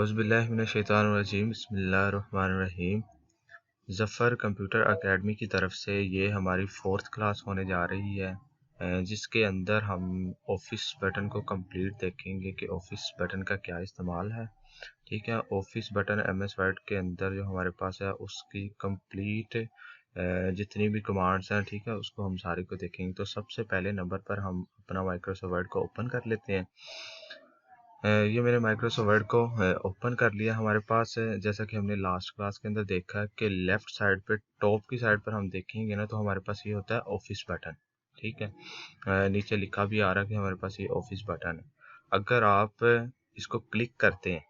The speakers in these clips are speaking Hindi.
औज़ुबिल्लाहि मिनश्शैतानिर्रजीम बिस्मिल्लाहिर्रहमानिर्रहीम। ज़फ़र कंप्यूटर एकेडमी की तरफ से ये हमारी 4th क्लास होने जा रही है, जिसके अंदर हम ऑफिस बटन को कंप्लीट देखेंगे कि ऑफिस बटन का क्या इस्तेमाल है। ठीक है, ऑफिस बटन MS वर्ड के अंदर जो हमारे पास है उसकी कंप्लीट जितनी भी कमांड्स हैं, ठीक है, उसको हम सारी को देखेंगे। तो सबसे पहले नंबर पर हम अपना माइक्रोसॉफ्ट वर्ड को ओपन कर लेते हैं। ये मैंने माइक्रोसॉफ्ट वर्ड को ओपन कर लिया। हमारे पास जैसा कि हमने लास्ट क्लास के अंदर देखा कि लेफ्ट साइड पे टॉप की साइड पर हम देखेंगे ना, तो हमारे पास ये होता है ऑफिस बटन। ठीक है, नीचे लिखा भी आ रहा है कि हमारे पास ये ऑफिस बटन है। अगर आप इसको क्लिक करते हैं,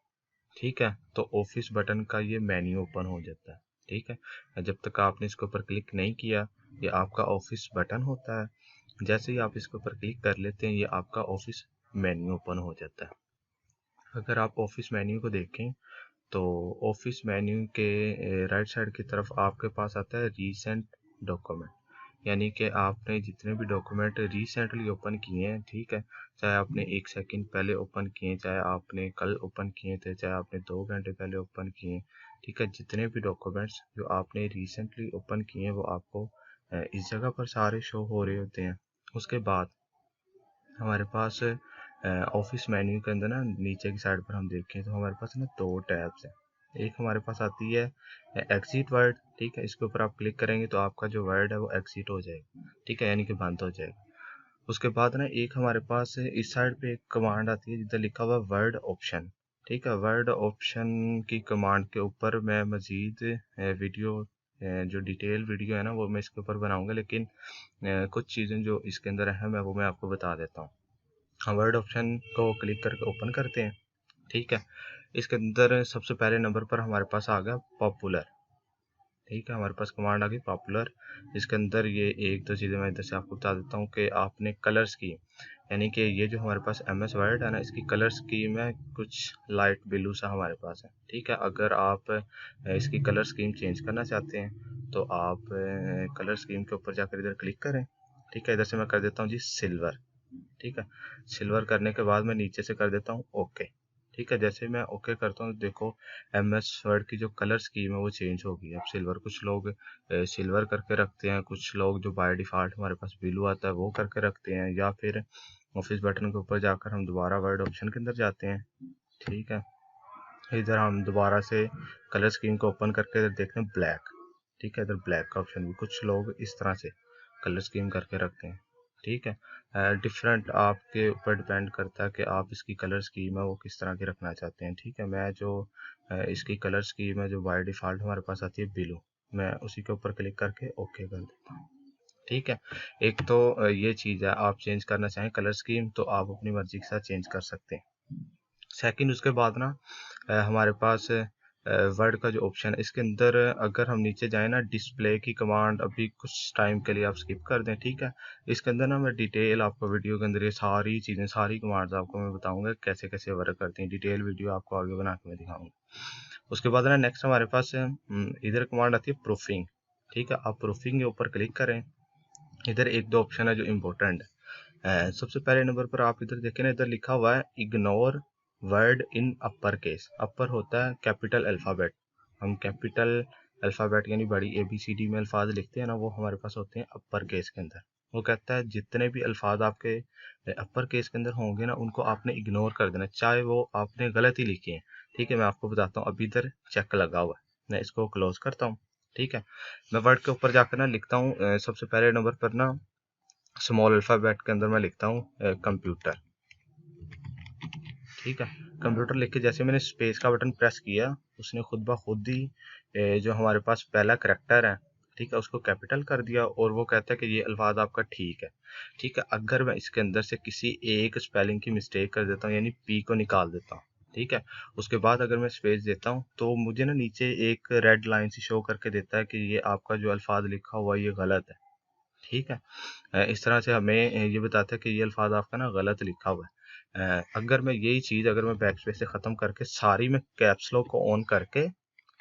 ठीक है, तो ऑफिस बटन का ये मेन्यू ओपन हो जाता है। ठीक है, जब तक आपने इसके ऊपर क्लिक नहीं किया, ये आपका ऑफिस बटन होता है। जैसे ही आप इसके ऊपर क्लिक कर लेते हैं, ये आपका ऑफिस मेन्यू ओपन हो जाता है। अगर आप ऑफिस मेन्यू को देखें तो ऑफिस मेन्यू के राइट साइड की तरफ आपके पास आता है रीसेंट डॉक्यूमेंट, यानी कि आपने जितने भी डॉक्यूमेंट रिसेंटली ओपन किए हैं, ठीक है, चाहे आपने 1 सेकंड पहले ओपन किए, चाहे आपने कल ओपन किए थे, चाहे आपने 2 घंटे पहले ओपन किए, ठीक है, जितने भी डॉक्यूमेंट्स जो आपने रिसेंटली ओपन किए वो आपको इस जगह पर सारे शो हो रहे होते हैं। उसके बाद हमारे पास ऑफिस मेन्यू के अंदर ना नीचे की साइड पर हम देखें तो हमारे पास ना 2 टैब्स हैं। एक हमारे पास आती है एग्जिट वर्ड, ठीक है, इसके ऊपर आप क्लिक करेंगे तो आपका जो वर्ड है वो एग्जिट हो जाएगा, ठीक है, यानी कि बंद हो जाएगा। उसके बाद ना एक हमारे पास इस साइड पे एक कमांड आती है जिधर लिखा हुआ वर्ड ऑप्शन। ठीक है, वर्ड ऑप्शन की कमांड के ऊपर मैं मजीद वीडियो जो डिटेल वीडियो है ना वो मैं इसके ऊपर बनाऊंगा, लेकिन कुछ चीज़ें जो इसके अंदर अहम है वो मैं आपको बता देता हूँ। हम वर्ड ऑप्शन को क्लिक करके ओपन करते हैं। ठीक है, इसके अंदर सबसे पहले नंबर पर हमारे पास आ गया पॉपुलर। ठीक है, हमारे पास कमांड आ गई पॉपुलर। इसके अंदर ये एक दो चीज़ें मैं इधर से आपको बता देता हूँ कि आपने कलर स्कीम, यानी कि ये जो हमारे पास MS वर्ड है ना, इसकी कलर स्कीम है कुछ लाइट ब्लू सा हमारे पास है। ठीक है, अगर आप इसकी कलर स्कीम चेंज करना चाहते हैं तो आप कलर स्कीम के ऊपर जाकर इधर क्लिक करें। ठीक है, इधर से मैं कर देता हूँ जी सिल्वर। ठीक है, सिल्वर करने के बाद मैं नीचे से कर देता हूँ ओके। ठीक है, जैसे मैं ओके करता हूँ देखो MS वर्ड की जो कलर स्कीम है वो चेंज हो गई है। अब सिल्वर कुछ लोग सिल्वर करके रखते हैं, कुछ लोग जो बाय डिफ़ॉल्ट हमारे पास ब्लू आता है वो करके रखते हैं, या फिर ऑफिस बटन के ऊपर जाकर हम दोबारा वर्ड ऑप्शन के अंदर जाते हैं। ठीक है, इधर हम दोबारा से कलर स्कीम को ओपन करके इधर देखते हैं ब्लैक। ठीक है, इधर ब्लैक का ऑप्शन भी कुछ लोग इस तरह से कलर स्कीम करके रखते हैं। ठीक है, डिफरेंट आपके ऊपर डिपेंड करता है कि आप इसकी कलर स्कीम है वो किस तरह की रखना चाहते हैं। ठीक है, मैं जो इसकी कलर स्कीम है जो बाय डिफ़ॉल्ट हमारे पास आती है ब्लू, मैं उसी के ऊपर क्लिक करके ओके कर देता हूँ। ठीक है, एक तो ये चीज़ है, आप चेंज करना चाहें कलर स्कीम तो आप अपनी मर्जी के साथ चेंज कर सकते हैं। सेकंड उसके बाद ना हमारे पास वर्ड का जो ऑप्शन है इसके अंदर अगर हम नीचे जाएं ना, डिस्प्ले की कमांड अभी कुछ टाइम के लिए आप स्किप कर दें। ठीक है, इसके अंदर ना मैं डिटेल आपको वीडियो के अंदर ये सारी चीज़ें सारी कमांड्स आपको मैं बताऊंगा कैसे कैसे वर्क करती हैं। डिटेल वीडियो आपको आगे बना के मैं दिखाऊंगा। उसके बाद ना नेक्स्ट हमारे पास इधर कमांड आती है प्रूफिंग। ठीक है, आप प्रूफिंग के ऊपर क्लिक करें। इधर एक दो ऑप्शन है जो इम्पोर्टेंट है। सबसे पहले नंबर पर आप इधर देखें ना, इधर लिखा हुआ है ignore word in upper case. Upper होता है कैपिटल अल्फ़ाबेट, हम कैपिटल अल्फ़ाबेट यानी बड़ी ABCD में अल्फाज लिखते हैं ना, वो हमारे पास होते हैं अपर केस के अंदर। वो कहता है जितने भी अल्फाज आपके अपर केस के अंदर होंगे ना उनको आपने इग्नोर कर देना, चाहे वो आपने गलत ही लिखे हैं। ठीक है, मैं आपको बताता हूँ। अभी इधर चेक लगा हुआ है, मैं इसको क्लोज करता हूँ। ठीक है, मैं वर्ड के ऊपर जाकर ना लिखता हूँ सबसे पहले नंबर पर ना स्मॉल अल्फ़ाबेट के अंदर मैं लिखता हूँ कंप्यूटर। ठीक है, कंप्यूटर लिख के जैसे मैंने स्पेस का बटन प्रेस किया, उसने खुद ब खुद ही जो हमारे पास पहला करैक्टर है, ठीक है, उसको कैपिटल कर दिया और वो कहता है कि ये अल्फाज आपका ठीक है। ठीक है, अगर मैं इसके अंदर से किसी एक स्पेलिंग की मिस्टेक कर देता हूँ, यानी पी को निकाल देता हूँ, ठीक है, उसके बाद अगर मैं स्पेस देता हूँ तो मुझे ना नीचे एक रेड लाइन सी शो करके देता है कि ये आपका जो अल्फाज लिखा हुआ है ये गलत है। ठीक है, इस तरह से हमें ये बताता है कि ये अल्फाज आपका ना गलत लिखा हुआ है। अगर मैं यही चीज़ अगर मैं बैक स्पेस से ख़त्म करके सारी में कैप्स लॉक को ऑन करके,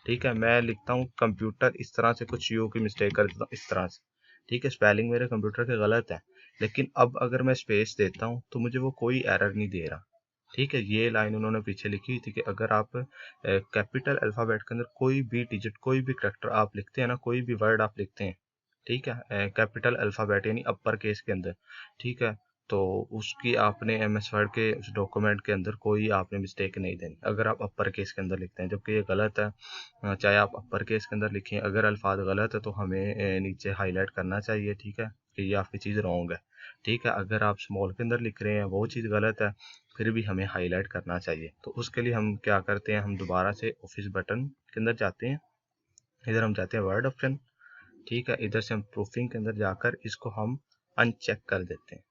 ठीक है, मैं लिखता हूँ कंप्यूटर, इस तरह से कुछ यू की मिस्टेक कर देता हूँ इस तरह से। ठीक है, स्पेलिंग मेरे कंप्यूटर के गलत है, लेकिन अब अगर मैं स्पेस देता हूँ तो मुझे वो कोई एरर नहीं दे रहा। ठीक है, ये लाइन उन्होंने पीछे लिखी हुई थी कि अगर आप कैपिटल अल्फ़ाबेट के अंदर कोई भी डिजिट, कोई भी करैक्टर आप लिखते हैं ना, कोई भी वर्ड आप लिखते हैं, ठीक है, कैपिटल अल्फ़ाबेट यानी अपर केस के अंदर, ठीक है, तो उसकी आपने एमएस वर्ड के उस डॉक्यूमेंट के अंदर कोई आपने मिस्टेक नहीं देनी अगर आप अपर केस के अंदर लिखते हैं, जबकि ये गलत है। चाहे आप अपर केस के अंदर लिखें, अगर अल्फाज गलत है तो हमें नीचे हाईलाइट करना चाहिए, ठीक है, कि ये आपकी चीज़ रॉन्ग है। ठीक है, अगर आप स्मॉल के अंदर लिख रहे हैं वो चीज़ गलत है, फिर भी हमें हाईलाइट करना चाहिए। तो उसके लिए हम क्या करते हैं, हम दोबारा से ऑफिस बटन के अंदर जाते हैं, इधर हम जाते हैं वर्ड ऑप्शन, ठीक है, इधर से हम प्रूफिंग के अंदर जाकर इसको हम अनचेक कर देते हैं,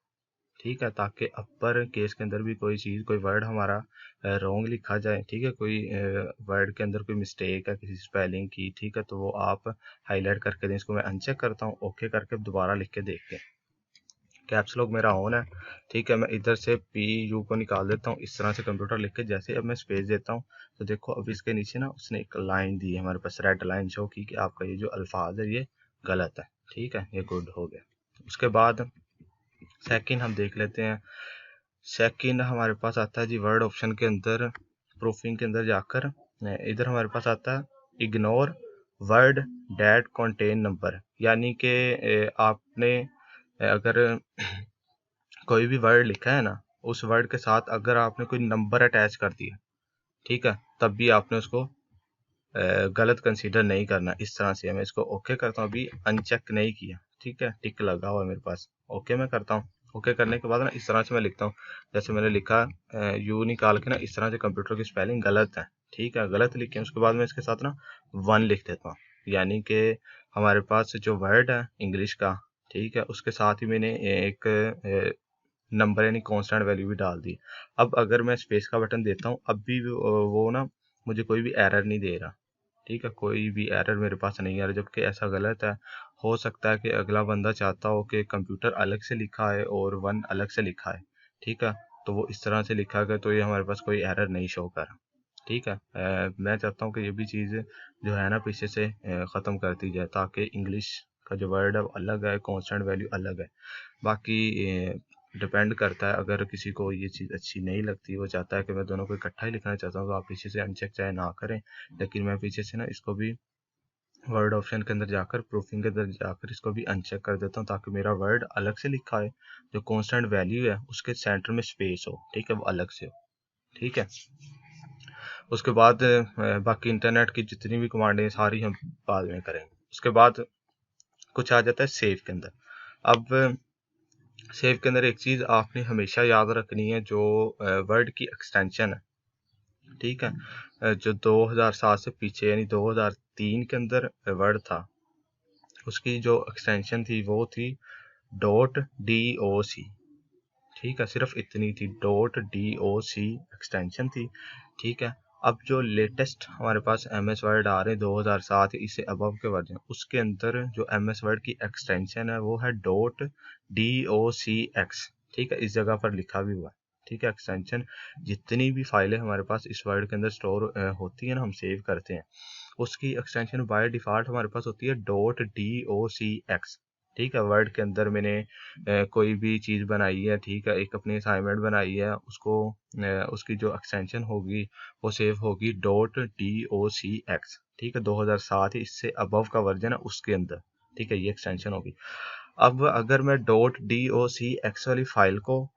ठीक है, ताकि अपर केस के अंदर भी कोई चीज़, कोई वर्ड हमारा रॉन्ग लिखा जाए, ठीक है, कोई वर्ड के अंदर कोई मिस्टेक है किसी स्पेलिंग की, ठीक है, तो वो आप हाईलाइट करके दें। इसको मैं अनचेक करता हूँ, ओके करके दोबारा लिख के देखते हैं। कैप्स लॉक मेरा ऑन है, ठीक है, मैं इधर से पी यू को निकाल देता हूँ, इस तरह से कंप्यूटर लिख के जैसे अब मैं स्पेस देता हूँ तो देखो अब इसके नीचे ना उसने एक लाइन दी है, हमारे पास रेड लाइन शो की कि आपका ये जो अल्फाज है ये गलत है, ठीक है, ये गुड हो गया। उसके बाद सेकंड हम देख लेते हैं। सेकंड हमारे पास आता है जी वर्ड ऑप्शन के अंदर, प्रूफिंग के अंदर जाकर इधर हमारे पास आता है ignore word that contain number, यानी कि आपने अगर कोई भी वर्ड लिखा है ना, उस वर्ड के साथ अगर आपने कोई नंबर अटैच कर दिया, ठीक है, तब भी आपने उसको गलत कंसीडर नहीं करना। इस तरह से मैं इसको ओके करता हूँ, अभी अनचेक नहीं किया, ठीक है, टिक लगा हुआ है मेरे पास, ओके मैं करता हूँ। ओके करने के बाद ना इस तरह से मैं लिखता हूँ, जैसे मैंने लिखा यू निकाल के ना इस तरह से कंप्यूटर की स्पेलिंग गलत है, ठीक है, गलत लिखे, उसके बाद मैं इसके साथ ना 1 लिख देता हूँ, यानी कि हमारे पास जो वर्ड है इंग्लिश का, ठीक है, उसके साथ ही मैंने एक नंबर यानी कांस्टेंट वैल्यू भी डाल दी। अब अगर मैं स्पेस का बटन देता हूँ, अब भी वो ना मुझे कोई भी एरर नहीं दे रहा, ठीक है, कोई भी एरर मेरे पास नहीं आ रहा, जबकि ऐसा गलत है। हो सकता है कि अगला बंदा चाहता हो कि कंप्यूटर अलग से लिखा है और 1 अलग से लिखा है, ठीक है, तो वो इस तरह से लिखा गया तो ये हमारे पास कोई एरर नहीं शो कर रहा, ठीक है। मैं चाहता हूँ कि ये भी चीज़ जो है ना पीछे से ख़त्म कर दी जाए, ताकि इंग्लिश का जो वर्ड है वो अलग है, कांस्टेंट वैल्यू अलग है। बाकी डिपेंड करता है, अगर किसी को ये चीज़ अच्छी नहीं लगती, वो चाहता है कि मैं दोनों को इकट्ठा ही लिखना चाहता हूँ, तो आप पीछे से अनचेक चाहे ना करें, लेकिन मैं पीछे से ना इसको भी वर्ड ऑप्शन के अंदर जाकर, प्रूफिंग के अंदर जाकर इसको भी अनचेक कर देता हूँ, ताकि मेरा वर्ड अलग से लिखा है, जो कांस्टेंट वैल्यू है उसके सेंटर में स्पेस हो, ठीक है, वो अलग से हो, ठीक है। उसके बाद बाकी इंटरनेट की जितनी भी कमांडें सारी हम बाद में करेंगे। उसके बाद कुछ आ जाता है सेव के अंदर। अब सेव के अंदर एक चीज़ आपने हमेशा याद रखनी है, जो वर्ड की एक्सटेंशन है, ठीक है, जो 2007 से पीछे यानी 2003 के अंदर वर्ड था, उसकी जो एक्सटेंशन थी वो थी .doc, ठीक है, सिर्फ इतनी थी, .doc एक्सटेंशन थी, ठीक है। अब जो लेटेस्ट हमारे पास MS वर्ड आ रहे हैं 2007 इससे अबव के वर्जन, उसके अंदर जो MS वर्ड की एक्सटेंशन है वो है .docx, ठीक है, इस जगह पर लिखा भी हुआ है, ठीक है, एक्सटेंशन जितनी भी फाइलें हमारे पास इस वर्ड के अंदर स्टोर होती है ना, हम सेव करते हैं, उसकी एक्सटेंशन बाय डिफ़ॉल्ट हमारे पास होती है .docx, ठीक है। वर्ड के अंदर मैंने कोई भी चीज़ बनाई है, ठीक है, एक अपनी असाइनमेंट बनाई है, उसको उसकी जो एक्सटेंशन होगी वो सेव होगी .docx, ठीक है, 2007 इससे अबव का वर्जन है उसके अंदर, ठीक है, ये एक्सटेंशन होगी। अब अगर मैं .docx वाली फाइल को,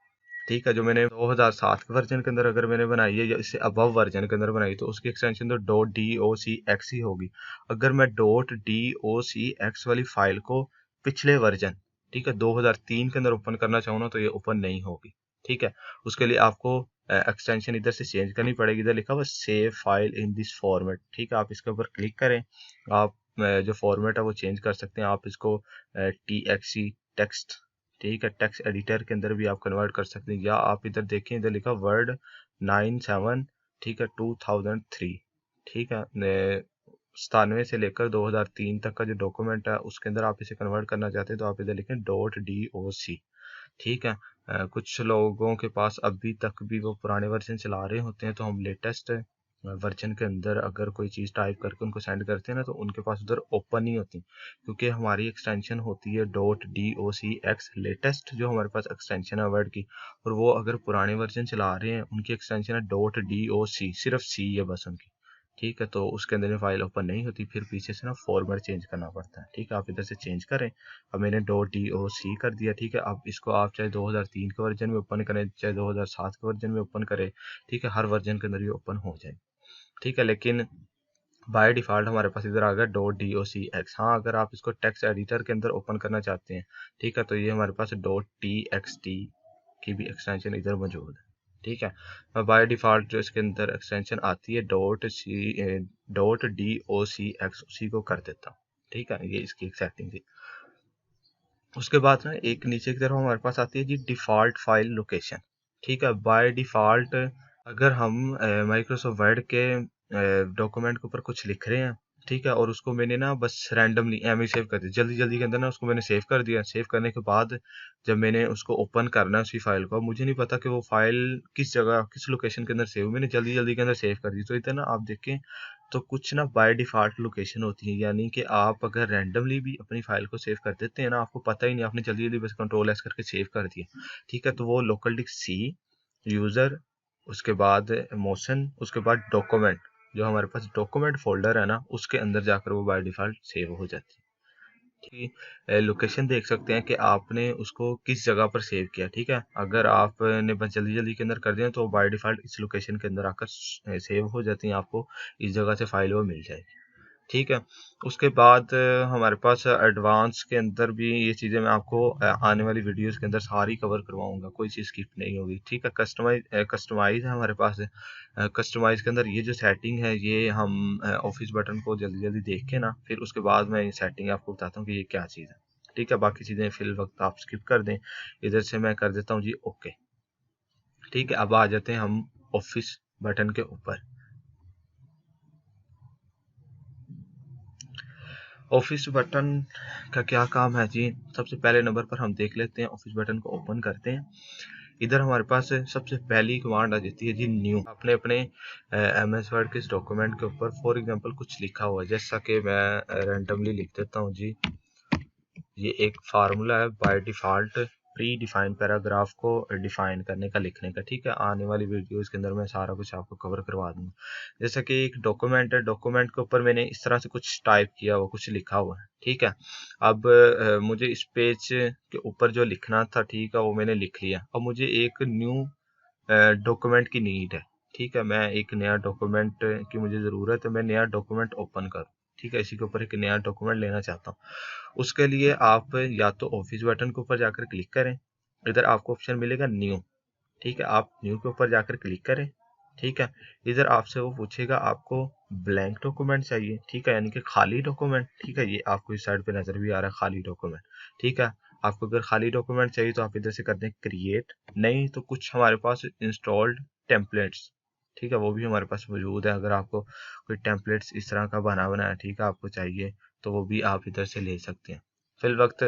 ठीक है, जो मैंने 2007 के वर्जन के अंदर अगर मैंने बनाई है या इससे अबव वर्जन के अंदर बनाई, तो उसकी एक्सटेंशन तो .docx ही होगी। अगर मैं .docx वाली फाइल को पिछले वर्जन, ठीक है, 2003 के अंदर ओपन करना चाहूँ ना, तो ये ओपन नहीं होगी, ठीक है। उसके लिए आपको एक्सटेंशन इधर से चेंज करनी पड़ेगी, इधर लिखा हुआ save file in this format, ठीक है, आप इसके ऊपर क्लिक करें, आप जो फॉर्मेट है वो चेंज कर सकते हैं, आप इसको txt टेक्स्ट, ठीक है, टेक्स्ट एडिटर के अंदर भी आप कन्वर्ट कर सकते हैं, या आप इधर देखें, इधर लिखा वर्ड 97, ठीक है, 2003, ठीक है, 97 से लेकर 2003 तक का जो डॉक्यूमेंट है उसके अंदर आप इसे कन्वर्ट करना चाहते हैं, तो आप इधर लिखें .doc, ठीक है। कुछ लोगों के पास अभी तक भी वो पुराने वर्जन चला रहे होते हैं, तो हम लेटेस्ट वर्जन के अंदर अगर कोई चीज़ टाइप करके उनको सेंड करते हैं ना, तो उनके पास उधर ओपन नहीं होती, क्योंकि हमारी एक्सटेंशन होती है .docx लेटेस्ट, जो हमारे पास एक्सटेंशन है वर्ड की। और वो अगर पुराने वर्जन चला रहे हैं, उनकी एक्सटेंशन है .doc, सिर्फ सी है बस उनकी। ठीक है, तो उसके अंदर में फाइल ओपन नहीं होती, फिर पीछे से ना फॉर्मेट चेंज करना पड़ता है। ठीक है, आप इधर से चेंज करें। अब मैंने .doc कर दिया। ठीक है, अब इसको आप चाहे 2003 के वर्जन में ओपन करें, चाहे 2007 के वर्जन में ओपन करें, ठीक है, हर वर्जन के अंदर ये ओपन हो जाए। ठीक है, लेकिन बाय डिफ़ॉल्ट हमारे पास इधर आ गया .docx। हाँ, अगर आप इसको टेक्स्ट एडिटर के अंदर ओपन करना चाहते हैं, ठीक है, तो ये हमारे पास .txt की भी एक्सटेंशन इधर मौजूद है। ठीक है, मैं बाय डिफ़ॉल्ट जो इसके अंदर एक्सटेंशन आती है .docx, उसी को कर देता हूँ। ठीक है, ये इसकी एक सेटिंग थी। उसके बाद ना एक नीचे की तरफ हमारे पास आती है जी डिफ़ॉल्ट फाइल लोकेशन। ठीक है, बाय डिफ़ॉल्ट अगर हम माइक्रोसॉफ्ट वर्ड के डॉक्यूमेंट के ऊपर कुछ लिख रहे हैं, ठीक है, और उसको मैंने ना बस रैंडमली एम सेव कर दिया, जल्दी जल्दी के अंदर ना उसको मैंने सेव कर दिया। सेव करने के बाद जब मैंने उसको ओपन करना है उसी फाइल को, मुझे नहीं पता कि वो फाइल किस जगह किस लोकेशन के अंदर सेव, मैंने जल्दी जल्दी के अंदर सेव कर दी। तो इधर ना आप देखें तो कुछ ना बाय डिफ़ॉल्ट लोकेशन होती है, यानी कि आप अगर रैंडमली भी अपनी फाइल को सेव कर देते हैं ना, आपको पता ही नहीं, आपने जल्दी जल्दी बस कंट्रोल एस करके सेव कर दिया। ठीक है, तो वो लोकल डिस्क सी, यूज़र, उसके बाद मोशन, उसके बाद डॉक्यूमेंट, जो हमारे पास डॉक्यूमेंट फोल्डर है ना, उसके अंदर जाकर वो बाय डिफ़ॉल्ट सेव हो जाती है। ठीक है, लोकेशन देख सकते हैं कि आपने उसको किस जगह पर सेव किया। ठीक है, अगर आपने बस जल्दी जल्दी के अंदर कर दिया तो बाय डिफ़ॉल्ट इस लोकेशन के अंदर आकर सेव हो जाती हैं, आपको इस जगह से फाइल वो मिल जाएगी। ठीक है, उसके बाद हमारे पास एडवांस के अंदर भी ये चीज़ें मैं आपको आने वाली वीडियोस के अंदर सारी कवर करवाऊंगा, कोई चीज़ स्किप नहीं होगी। ठीक है, कस्टमाइज है हमारे पास। कस्टमाइज के अंदर ये जो सेटिंग है, ये हम ऑफिस बटन को जल्दी जल्दी देख के ना, फिर उसके बाद मैं ये सेटिंग आपको बताता हूँ कि ये क्या चीज़ है। ठीक है, बाकी चीज़ें फिल वक्त आप स्किप कर दें। इधर से मैं कर देता हूँ जी ओके। ठीक है, अब आ जाते हैं हम ऑफिस बटन के ऊपर। ऑफिस बटन का क्या काम है जी? सबसे पहले नंबर पर हम देख लेते हैं, ऑफिस बटन को ओपन करते हैं। इधर हमारे पास सबसे पहली कमांड आ जाती है जी न्यू। आपने अपने एमएस वर्ड के इस डॉक्यूमेंट के ऊपर फॉर एग्जांपल कुछ लिखा हुआ है, जैसा कि मैं रैंडमली लिख देता हूँ जी। ये एक फार्मूला है by default pre defined paragraph को डिफाइन करने का, लिखने का। ठीक है, आने वाली वीडियोस के अंदर मैं सारा कुछ आपको कवर करवा दूंगा। जैसा कि एक डॉक्यूमेंट है, डॉक्यूमेंट के ऊपर मैंने इस तरह से कुछ टाइप किया हुआ, कुछ लिखा हुआ है। ठीक है, अब मुझे इस पेज के ऊपर जो लिखना था, ठीक है, वो मैंने लिख लिया। अब मुझे एक न्यू डॉक्यूमेंट की नीड है। ठीक है, मैं एक नया डॉक्यूमेंट की मुझे ज़रूरत है, मैं नया डॉक्यूमेंट ओपन करूँ। ठीक है, इसी के ऊपर एक नया डॉक्यूमेंट लेना चाहता हूँ। उसके लिए आप या तो ऑफिस बटन के ऊपर जाकर क्लिक करें, इधर आपको ऑप्शन मिलेगा न्यू। ठीक है, आप न्यू के ऊपर जाकर क्लिक करें। ठीक है, इधर आपसे वो पूछेगा आपको ब्लैंक डॉक्यूमेंट चाहिए। ठीक है, यानी कि खाली डॉक्यूमेंट। ठीक है, ये आपको इस साइड पे नजर भी आ रहा है खाली डॉक्यूमेंट। ठीक है, आपको अगर खाली डॉक्यूमेंट चाहिए तो आप इधर से कर दें क्रिएट। नहीं तो कुछ हमारे पास इंस्टॉल्ड टेम्पलेट्स, ठीक है, वो भी हमारे पास मौजूद है। अगर आपको कोई टेम्पलेट्स इस तरह का बना है, ठीक है, आपको चाहिए, तो वो भी आप इधर से ले सकते हैं। फिल वक्त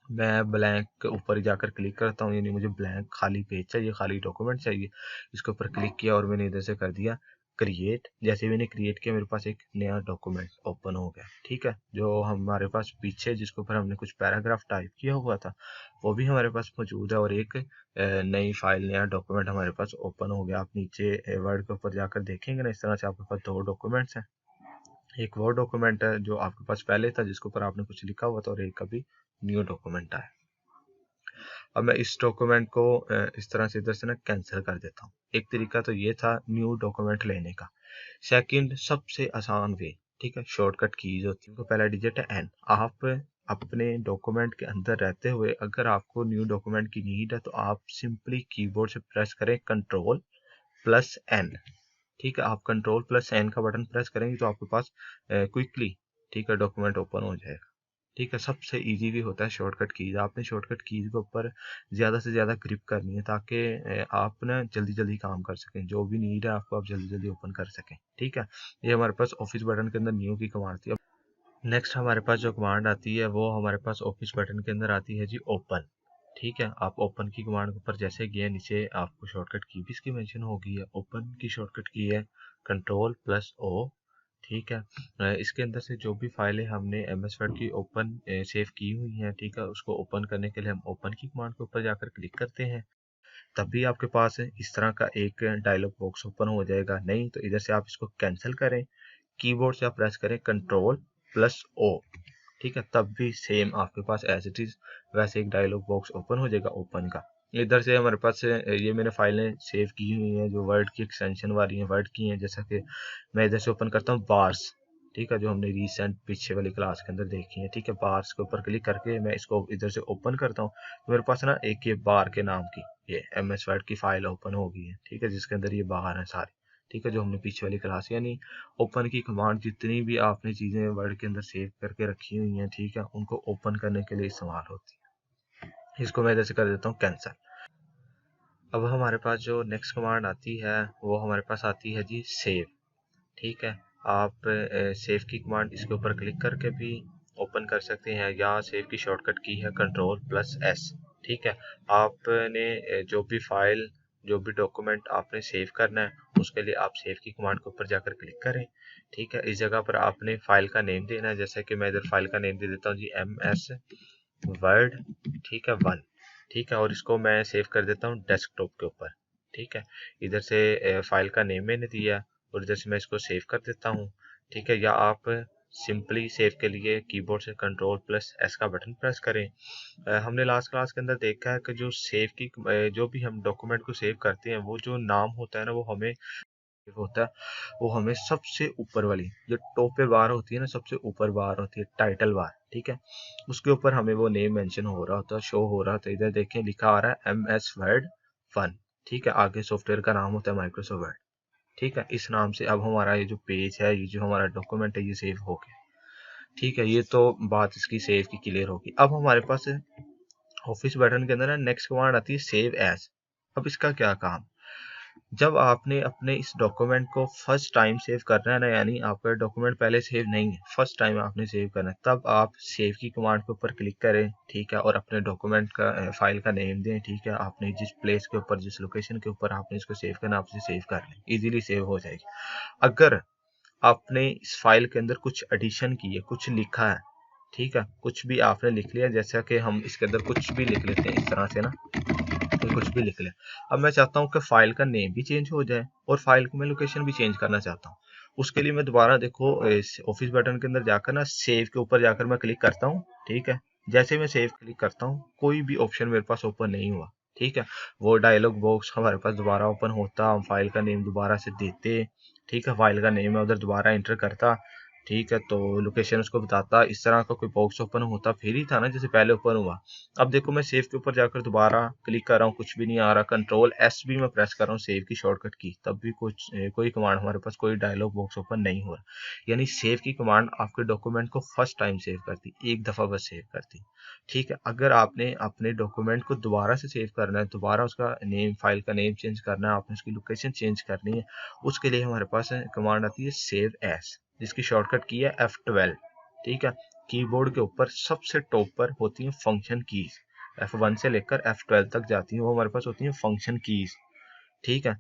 मैं ब्लैंक के ऊपर जाकर क्लिक करता हूँ, यानी मुझे ब्लैंक खाली पेज चाहिए, खाली डॉक्यूमेंट चाहिए। इसके ऊपर क्लिक किया और मैंने इधर से कर दिया क्रिएट। जैसे मैंने क्रिएट किया, मेरे पास एक नया डॉक्यूमेंट ओपन हो गया। ठीक है, जो हमारे पास पीछे जिसके ऊपर हमने कुछ पैराग्राफ टाइप किया हुआ था, वो भी हमारे पास मौजूद है, और एक नई फाइल, नया डॉक्यूमेंट हमारे पास ओपन हो गया। आप नीचे वर्ड के ऊपर जाकर देखेंगे ना, इस तरह से आपके पास दो डॉक्यूमेंट्स हैं। एक वो डॉक्यूमेंट है जो आपके पास पहले था, जिसके ऊपर आपने कुछ लिखा हुआ था, और एक अभी न्यू डॉक्यूमेंट आया। अब मैं इस डॉक्यूमेंट को इस तरह से इधर से ना कैंसिल कर देता हूँ। एक तरीका तो ये था न्यू डॉक्यूमेंट लेने का। सेकंड सबसे आसान वे, ठीक है, शॉर्टकट कीज होती है, पहला डिजिट है एन। आप अपने डॉक्यूमेंट के अंदर रहते हुए अगर आपको न्यू डॉक्यूमेंट की नीड है, तो आप सिंपली कीबोर्ड से प्रेस करें कंट्रोल+N। ठीक है, आप कंट्रोल+N का बटन प्रेस करेंगे तो आपके पास क्विकली, ठीक है, डॉक्यूमेंट ओपन हो जाएगा। ठीक है, सबसे इजी भी होता है शॉर्टकट कीज। आपने शॉर्टकट कीज के ऊपर ज़्यादा से ज़्यादा ग्रिप करनी है, ताकि आप ना जल्दी जल्दी काम कर सकें, जो भी नीड है आपको आप जल्दी जल्दी ओपन कर सकें। ठीक है, ये हमारे पास ऑफिस बटन के अंदर न्यू की कमांड थी। नेक्स्ट हमारे पास जो कमांड आती है वो हमारे पास ऑफिस बटन के अंदर आती है जी ओपन। ठीक है, आप ओपन की कमांड के ऊपर जैसे गए नीचे आपको शॉर्टकट की भी इसकी मेंशन होगी है। ओपन की शॉर्टकट की है Ctrl+O। ठीक है, इसके अंदर से जो भी फाइलें हमने MS वर्ड की ओपन सेव की हुई हैं, ठीक है, उसको ओपन करने के लिए हम ओपन की कमांड के ऊपर जाकर क्लिक करते हैं। तभी आपके पास इस तरह का एक डायलॉग बॉक्स ओपन हो जाएगा। नहीं तो इधर से आप इसको कैंसिल करें, कीबोर्ड से आप प्रेस करें Ctrl+O। ठीक है, तब भी सेम आपके पास एज इट इज वैसे एक डायलॉग बॉक्स ओपन हो जाएगा ओपन का। इधर से हमारे पास ये मैंने फाइलें सेव की हुई हैं जो वर्ड की एक्सटेंशन वाली हैं, वर्ड की हैं। जैसा कि मैं इधर से ओपन करता हूँ बार्स, ठीक है, जो हमने रिसेंट पीछे वाली क्लास के अंदर देखी है। ठीक है, बार्स के ऊपर क्लिक करके मैं इसको इधर से ओपन करता हूँ तो मेरे पास ना एक ये बार के नाम की ये MS वर्ड की फाइल ओपन हो गई है। ठीक है, जिसके अंदर ये बार है सारी। ठीक है, जो हमने पीछे वाली क्लास यानी ओपन की कमांड जितनी भी आपने चीज़ें वर्ड के अंदर सेव करके रखी हुई हैं, ठीक है, उनको ओपन करने के लिए इस्तेमाल होती है। इसको मैं इधर से कर देता हूँ कैंसिल। अब हमारे पास जो नेक्स्ट कमांड आती है वो हमारे पास आती है जी सेव। ठीक है, आप सेव की कमांड इसके ऊपर क्लिक करके भी ओपन कर सकते हैं या सेव की शॉर्टकट की है Ctrl+S। ठीक है, आपने जो भी फाइल जो भी डॉक्यूमेंट आपने सेव करना है उसके लिए आप सेव की कमांड के ऊपर जाकर क्लिक करें। ठीक है, इस जगह पर आपने फाइल का नेम देना है। जैसे कि मैं इधर फाइल का नेम दे देता हूँ जी MS वर्ड, ठीक है, 1। ठीक है, और इसको मैं सेव कर देता हूँ डेस्कटॉप के ऊपर। ठीक है, इधर से फाइल का नेम मैंने दिया और इधर से मैं इसको सेव कर देता हूँ। ठीक है, या आप सिंपली सेव के लिए कीबोर्ड से Ctrl+S का बटन प्रेस करें। हमने लास्ट क्लास के अंदर देखा है कि जो सेव की जो भी हम डॉक्यूमेंट को सेव करते हैं वो जो नाम होता है ना होता है वो हमें सबसे ऊपर वाली जो टॉप पे बार होती है ना, सबसे ऊपर बार होती है टाइटल बार। ठीक है, उसके ऊपर हमें वो नेम मेंशन हो रहा होता है, शो हो रहा होता है। इधर देखें लिखा आ रहा है MS वर्ड 1। ठीक है, आगे सॉफ्टवेयर का नाम होता है माइक्रोसॉफ्ट वर्ड। ठीक है, इस नाम से अब हमारा ये जो पेज है, ये जो हमारा डॉक्यूमेंट है, ये सेव हो गया। ठीक है, ये तो बात इसकी सेव की क्लियर होगी। अब हमारे पास ऑफिस बटन के अंदर ना नेक्स्ट कमांड आती है सेव एज। अब इसका क्या काम, जब आपने अपने इस डॉक्यूमेंट को फर्स्ट टाइम सेव करना है ना, यानी आपका डॉक्यूमेंट पहले सेव नहीं है, फर्स्ट टाइम आपने सेव करना है, तब आप सेव की कमांड के ऊपर क्लिक करें। ठीक है, और अपने डॉक्यूमेंट का फाइल का नेम दें। ठीक है, आपने जिस प्लेस के ऊपर जिस लोकेशन के ऊपर आपने इसको सेव करना, आप इसे सेव कर लें, इजीली सेव हो जाएगी। अगर आपने इस फाइल के अंदर कुछ एडिशन की है, कुछ लिखा है, ठीक है, कुछ भी आपने लिख लिया, जैसा कि हम इसके अंदर कुछ भी लिख लेते हैं इस तरह से ना, कुछ भी लिख लें। अब मैं चाहता हूँ कि फाइल का नेम भी चेंज हो जाए और फाइल को मैं लोकेशन भी चेंज करना चाहता हूँ। उसके लिए मैं दोबारा देखो ऑफिस बटन के अंदर जाकर ना सेव के ऊपर जाकर मैं क्लिक करता हूँ। ठीक है, जैसे मैं सेव क्लिक करता हूँ कोई भी ऑप्शन मेरे पास ओपन नहीं हुआ। ठीक है, वो डायलॉग बॉक्स हमारे पास दोबारा ओपन होता, हम फाइल का नेम दोबारा से देते। ठीक है, फाइल का नेम मैं उधर दोबारा एंटर करता। ठीक है, तो लोकेशन उसको बताता, इस तरह का कोई बॉक्स ओपन होता फिर ही था ना जैसे पहले ओपन हुआ। अब देखो मैं सेव के ऊपर जाकर दोबारा क्लिक कर रहा हूँ, कुछ भी नहीं आ रहा। Ctrl+S भी मैं प्रेस कर रहा हूँ सेव की शॉर्टकट की, तब भी कोई कमांड हमारे पास कोई डायलॉग बॉक्स ओपन नहीं हो रहा। यानी सेव की कमांड आपके डॉक्यूमेंट को फर्स्ट टाइम सेव करती, एक दफा बस सेव करती। ठीक है, अगर आपने अपने डॉक्यूमेंट को दोबारा से सेव करना है, दोबारा उसका नेम, फाइल का नेम चेंज करना है, आपने उसकी लोकेशन चेंज करनी है, उसके लिए हमारे पास कमांड आती है सेव एज, जिसकी शॉर्टकट की है F12। ठीक है, कीबोर्ड के ऊपर सबसे टॉप पर होती है फंक्शन कीज, F1 से लेकर F12 तक जाती है, वो हमारे पास होती है फंक्शन कीज। ठीक है,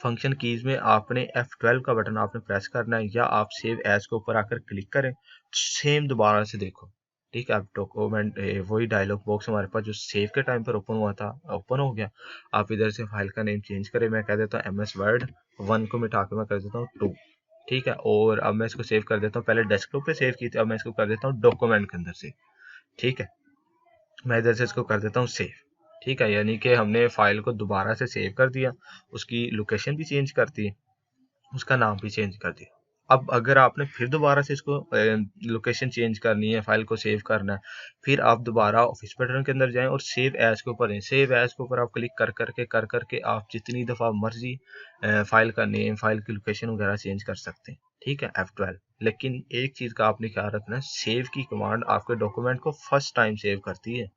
फंक्शन कीज में आपने F12 का बटन आपने प्रेस करना है, या आप सेव एज के ऊपर आकर क्लिक करें, सेम दोबारा से देखो। ठीक है, अब डॉक्यूमेंट वही डायलॉग बॉक्स हमारे पास जो सेव के टाइम पर ओपन हुआ था ओपन हो गया। आप इधर से फाइल का नेम चेंज करें, मैं कह देता हूँ MS वर्ड 1 को मिटा के मैं कर देता हूँ 2। ठीक है, और अब मैं इसको सेव कर देता हूँ, पहले डेस्कटॉप पे सेव की थी, अब मैं इसको कर देता हूँ डॉक्यूमेंट के अंदर से। ठीक है, मैं इधर से इसको कर देता हूँ सेव। ठीक है, यानी कि हमने फाइल को दोबारा से सेव कर दिया, उसकी लोकेशन भी चेंज कर दी, उसका नाम भी चेंज कर दिया। अब अगर आपने फिर दोबारा से इसको लोकेशन चेंज करनी है, फाइल को सेव करना है, फिर आप दोबारा ऑफिस बटन के अंदर जाएं और सेव एज के ऊपर सेव एज के ऊपर आप क्लिक कर करके आप जितनी दफ़ा मर्जी फाइल का नेम, फाइल की लोकेशन वगैरह चेंज कर सकते हैं। ठीक है, F12। लेकिन एक चीज़ का आपने ख्याल रखना है, सेव की कमांड आपके डॉक्यूमेंट को फर्स्ट टाइम सेव करती है।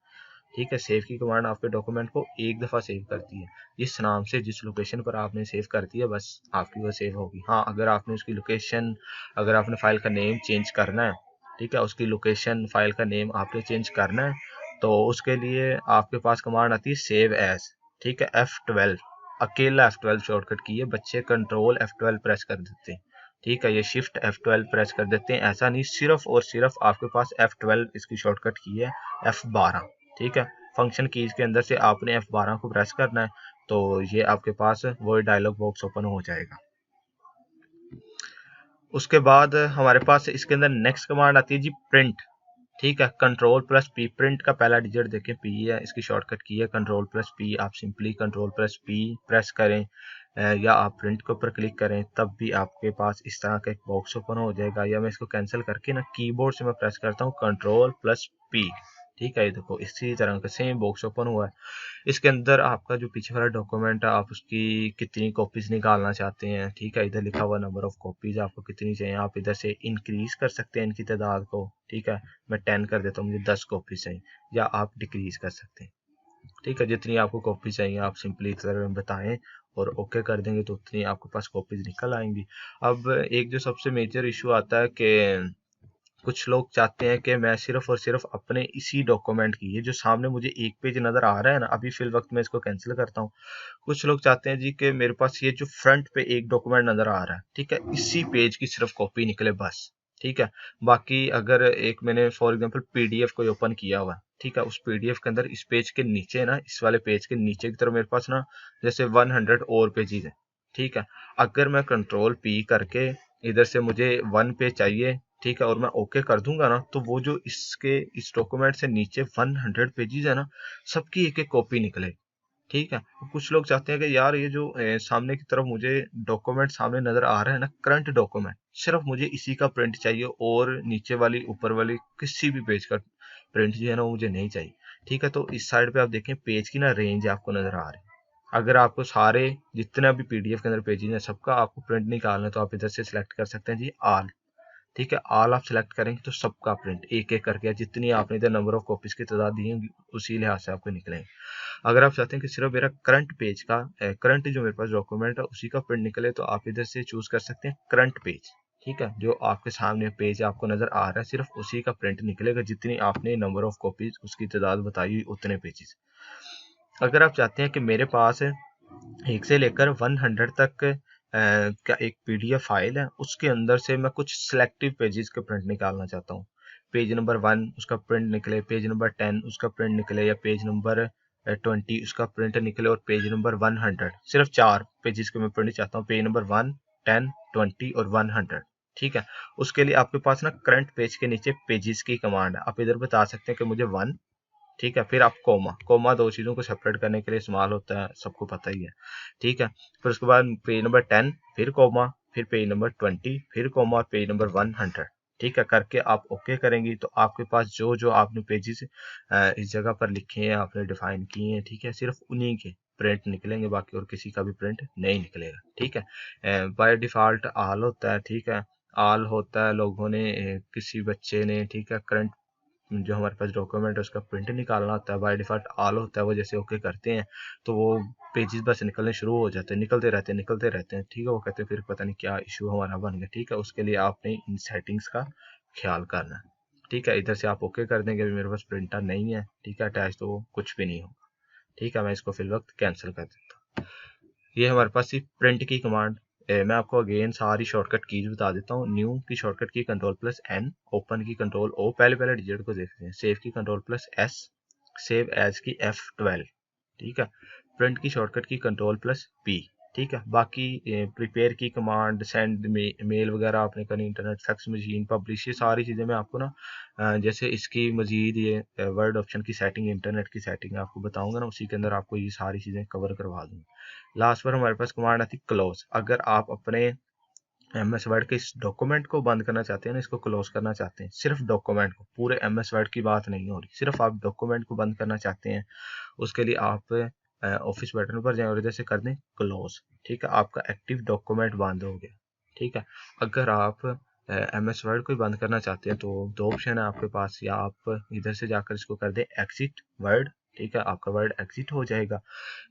ठीक है, सेव की कमांड आपके डॉक्यूमेंट को एक दफ़ा सेव करती है, जिस नाम से जिस लोकेशन पर आपने सेव कर दिया बस आपकी वो सेव होगी। हाँ, अगर आपने उसकी लोकेशन, अगर आपने फाइल का नेम चेंज करना है, ठीक है, उसकी लोकेशन, फाइल का नेम आपने चेंज करना है, तो उसके लिए आपके पास कमांड आती है सेव एज, ठीक है। F12 अकेला F12 शॉर्टकट की है, बच्चे कंट्रोल F12 प्रेस कर देते हैं, ठीक है, ये शिफ्ट F12 प्रेस कर देते हैं, ऐसा नहीं, सिर्फ और सिर्फ आपके पास F12 इसकी शॉर्टकट की है, F12, ठीक है। फंक्शन कीज के अंदर से आपने F12 को प्रेस करना है, तो ये आपके पास वो डायलॉग बॉक्स ओपन हो जाएगा। उसके बाद हमारे पास इसके अंदर नेक्स्ट कमांड आती है जी प्रिंट, ठीक है। कंट्रोल प्लस पी, प्रिंट का पहला डिजिट देखें पी है, इसकी शॉर्टकट की है कंट्रोल प्लस पी। आप simply control plus P press करें या आप प्रिंट के ऊपर क्लिक करें, तब भी आपके पास इस तरह का एक बॉक्स ओपन हो जाएगा। या मैं इसको कैंसिल करके ना कीबोर्ड से मैं प्रेस करता हूँ कंट्रोल प्लस पी, ठीक है। ये देखो इसी तरह का सेम बॉक्स ओपन हुआ है। इसके अंदर आपका जो पीछे वाला डॉक्यूमेंट है, आप उसकी कितनी कॉपीज निकालना चाहते हैं, ठीक है। इधर लिखा हुआ नंबर ऑफ कॉपीज आपको कितनी चाहिए, आप इधर से इंक्रीज कर सकते हैं इनकी तादाद को, ठीक है। मैं 10 कर देता हूँ, मुझे 10 कॉपीज चाहिए, या आप डिक्रीज कर सकते हैं, ठीक है। जितनी आपको कॉपी चाहिए आप सिंपली इधर बताएं और ओके कर देंगे तो उतनी आपके पास कॉपीज निकल आएंगी। अब एक जो सबसे मेजर इशू आता है कि कुछ लोग चाहते हैं कि मैं सिर्फ और सिर्फ अपने इसी डॉक्यूमेंट की, ये जो सामने मुझे एक पेज नजर आ रहा है ना, अभी फिल वक्त मैं इसको कैंसिल करता हूँ। कुछ लोग चाहते हैं जी कि मेरे पास ये जो फ्रंट पे एक डॉक्यूमेंट नजर आ रहा है, ठीक है, इसी पेज की सिर्फ कॉपी निकले बस, ठीक है। बाकी अगर एक मैंने फॉर एग्जांपल पीडीएफ को ओपन किया हुआ है, ठीक है, उस पीडीएफ के अंदर इस पेज के नीचे ना, इस वाले पेज के नीचे की तरफ मेरे पास ना जैसे 100 और पेजेस है, ठीक है। अगर मैं कंट्रोल पी करके इधर से मुझे 1 पेज चाहिए, ठीक है, और मैं ओके कर दूंगा ना, तो वो जो इसके इस डॉक्यूमेंट से नीचे 100 पेजेस है ना, सबकी एक एक कॉपी निकले, ठीक है। कुछ लोग चाहते हैं कि यार ये जो सामने की तरफ मुझे डॉक्यूमेंट सामने नजर आ रहा है ना, करंट डॉक्यूमेंट, सिर्फ मुझे इसी का प्रिंट चाहिए और नीचे वाली ऊपर वाली किसी भी पेज का प्रिंट जो है ना वो मुझे नहीं चाहिए, ठीक है। तो इस साइड पे आप देखें पेज की ना रेंज आपको नजर आ रही है। अगर आपको सारे जितना भी पीडीएफ के अंदर पेजेस हैं सबका आपको प्रिंट निकालना है, तो आप इधर से सिलेक्ट कर सकते हैं जी ऑल, ठीक है। ऑल आप सिलेक्ट करेंगे तो सबका प्रिंट एक एक करके, जितनी आपने इधर नंबर ऑफ कॉपीज की तादाद दी है उसी लिहाज से आपको निकलेंगे। अगर आप चाहते हैं कि सिर्फ मेरा करंट पेज का करंट जो मेरे पास डॉक्यूमेंट है उसी का प्रिंट निकले, तो आप इधर से चूज कर सकते हैं करंट पेज, ठीक है। जो आपके सामने पेज आपको नजर आ रहा है सिर्फ उसी का प्रिंट निकलेगा, जितनी आपने नंबर ऑफ कॉपीज उसकी तादाद बताई उतने पेजेस। अगर आप चाहते हैं कि मेरे पास 1 से लेकर 100 तक का एक पीडीएफ फाइल है, उसके अंदर से मैं कुछ सिलेक्टिव पेजेस के प्रिंट निकालना चाहता हूँ, पेज नंबर 1 उसका प्रिंट निकले, पेज नंबर 10 उसका प्रिंट निकले, या पेज नंबर 20 उसका प्रिंट निकले, और पेज नंबर 100, सिर्फ 4 पेजेस के मैं प्रिंट चाहता हूँ, पेज नंबर 1, 10, 20 और 100, ठीक है। उसके लिए आपके पास ना करंट पेज के नीचे पेजेस की कमांड है, आप इधर बता सकते हैं कि मुझे 1, ठीक है। फिर आप कोमा, कोमा दो चीजों को सेपरेट करने के लिए इस्तेमाल होता है, सबको पता ही है, ठीक है। फिर उसके बाद पेज नंबर 10 फिर कोमा, फिर पेज नंबर 20 फिर कोमा, और पेज नंबर 100, ठीक है, करके आप ओके करेंगी तो आपके पास जो जो आपने पेजेस इस जगह पर लिखे हैं आपने डिफाइन किए हैं, ठीक है, सिर्फ उन्हीं के प्रिंट निकलेंगे, बाकी और किसी का भी प्रिंट नहीं निकलेगा, ठीक है। बाय डिफॉल्ट ऑल होता है, ठीक है, ऑल होता है लोगों ने किसी बच्चे ने, ठीक है, करंट जो हमारे पास डॉक्यूमेंट है उसका प्रिंट निकालना होता है, बाय डिफॉल्ट ऑल होता है, वो जैसे ओके करते हैं तो वो पेजेस बस निकलने शुरू हो जाते हैं, निकलते रहते हैं, ठीक है। वो कहते हैं फिर पता नहीं क्या इशू हमारा बन गया, ठीक है। उसके लिए आपने इन सेटिंग्स का ख्याल करना है, ठीक है। इधर से आप ओके कर देंगे, अभी मेरे पास प्रिंटर नहीं है, ठीक है, अटैच, तो वो कुछ भी नहीं होगा, ठीक है। मैं इसको फिल वक्त कैंसिल कर देता हूँ। ये हमारे पास थी प्रिंट की कमांड। मैं आपको अगेन सारी शॉर्टकट कीज बता देता हूँ। New key shortcut key control plus N, open key control O, पहले पहले डिजिट को देखते हैं, save key control plus S, save as key F12, ठीक है। प्रिंट की shortcut key control plus P, ठीक है। बाकी प्रिपेयर की कमांड, सेंड मेल वगैरह आपने करनी, इंटरनेट फैक्स मशीन पब्लिश, ये सारी चीज़ें मैं आपको ना जैसे इसकी मजीद ये वर्ड ऑप्शन की सेटिंग, इंटरनेट की सेटिंग आपको बताऊंगा ना, उसी के अंदर आपको ये सारी चीज़ें कवर करवा दूंगा। लास्ट पर हमारे पास कमांड आती क्लोज। अगर आप अपने एमएस वर्ड के इस डॉक्यूमेंट को बंद करना चाहते हैं ना, इसको क्लोज करना चाहते हैं, सिर्फ डॉक्यूमेंट को, पूरे एमएस वर्ड की बात नहीं हो रही, सिर्फ आप डॉक्यूमेंट को बंद करना चाहते हैं, उसके लिए आप ऑफिस बटन पर जाएं और इधर से कर दें क्लोज, ठीक है। आपका एक्टिव डॉक्यूमेंट बंद हो गया, ठीक है। अगर आप एमएस वर्ड को ही बंद करना चाहते हैं तो 2 ऑप्शन है आपके पास, या आप इधर से जाकर इसको कर दें एग्जिट वर्ड, ठीक है, आपका वर्ड एग्जिट हो जाएगा।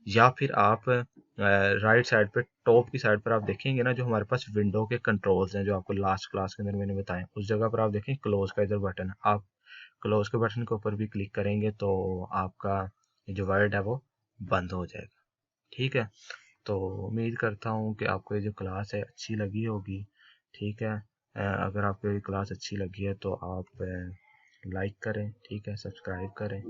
या फिर आप राइट साइड पे टॉप की साइड पर आप देखेंगे ना, जो हमारे पास विंडो के कंट्रोल्स हैं जो आपको लास्ट क्लास के अंदर मैंने बताया, उस जगह पर आप देखें क्लोज का इधर बटन है, आप क्लोज के बटन के ऊपर भी क्लिक करेंगे तो आपका जो वर्ड है वो बंद हो जाएगा। ठीक है, तो उम्मीद करता हूँ कि आपको ये जो क्लास है अच्छी लगी होगी। ठीक है, अगर आपको ये क्लास अच्छी लगी है तो आप लाइक करें, ठीक है, सब्सक्राइब करें।